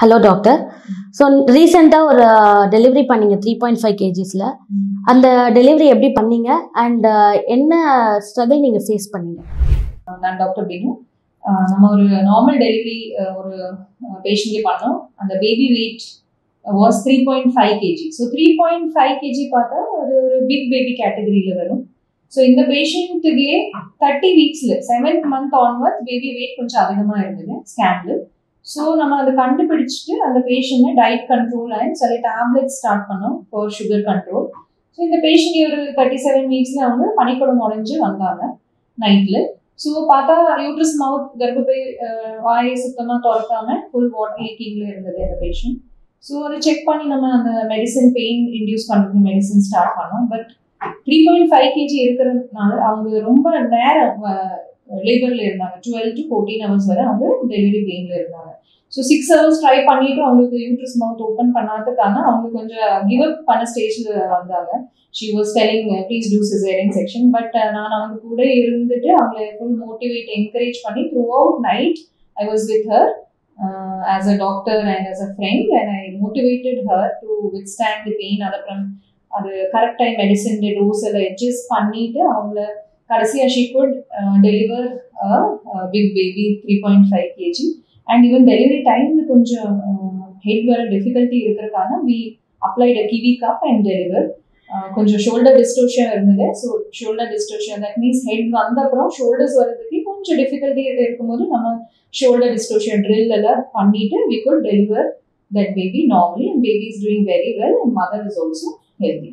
Hello doctor. So ரீசெண்டாக ஒரு delivery பண்ணீங்க 3.5 kgsல. அந்த டெலிவரி எப்படி பண்ணீங்க அண்ட் என்ன ஸ்ட்ரகிள் நீங்கள் ஃபேஸ் பண்ணீங்க? நான் டாக்டர் பினு. நம்ம ஒரு நார்மல் டெலிவரி ஒரு பேஷண்ட்க்கு பண்ணோம். அந்த baby weight was 3.5 kg. So 3.5 kg பார்த்தா ஒரு பிக் பேபி கேட்டகரியில் வரும். ஸோ இந்த பேஷண்ட்டுக்கே 30 வீக்ஸில் 7th month onwards baby weight கொஞ்சம் அதிகமாக இருந்தது ஸ்கேனில். ஸோ நம்ம அதை கண்டுபிடிச்சிட்டு அந்த பேஷண்ட்டை டயட் கண்ட்ரோல் அண்ட் சில டேப்லெட்ஸ் ஸ்டார்ட் பண்ணோம் ஃபார் சுகர் கண்ட்ரோல். ஸோ இந்த பேஷண்ட் ஒரு 37 வீக்ஸில் அவங்க பனிக்குடம் உடைஞ்சு வந்தாங்க நைட்டில். ஸோ பார்த்தா யூட்ரஸ் மவுத் கர்ப்பப்பை வாயை சுத்தமாக திறக்காம ஃபுல் வாட்டர் லீக்கிங்கில் இருந்தது அந்த பேஷண்ட். ஸோ அதை செக் பண்ணி நம்ம அந்த மெடிசன் பெயின் இன்டியூஸ் பண்ணுறது மெடிசன் ஸ்டார்ட் பண்ணோம். பட் 3.5 kg இருக்கிறதுனால அவங்க ரொம்ப நேரம் லேபரில் இருந்தாங்க. 12 to 14 hours வரை அவங்க டெலிவரி பெயினில் இருந்தாங்க. ஸோ 6 hours ட்ரை பண்ணிட்டு அவங்களுக்கு யூட்ரஸ் மவுத் ஓப்பன் பண்ணாததுக்கான அவங்க கொஞ்சம் கிவ் அப் பண்ண ஸ்டேஜில் வந்தாங்க. She was telling please do caesarean section. But நான் அவங்க கூட இருந்துட்டு அவங்களை ஃபுல் மோட்டிவேட் என்கரேஜ் பண்ணி through out night I was with her as a doctor and as a friend, and I motivated her to withstand the pain. அப்புறம் அது correct time medicine dose எல்லாம் adjust பண்ணிட்டு அவங்கள கடைசியாக she could deliver big baby 3.5 kg. And even delivery டைமில் கொஞ்சம் head வர difficulty இருக்கிறதுக்காக we applied a kiwi cup and deliver. கொஞ்சம் ஷோல்டர் டிஸ்டோஷன் இருந்தது. So shoulder dystocia that means head வந்த அப்புறம் ஷோல்டர்ஸ் வர்றதுக்கு கொஞ்சம் டிஃபிகல்ட்டி இருக்கும்போது நம்ம ஷோல்டர் டிஸ்டோஷன் ட்ரில் எல்லாம் பண்ணிட்டு we could deliver that baby normally, and baby is doing very well and mother is also healthy.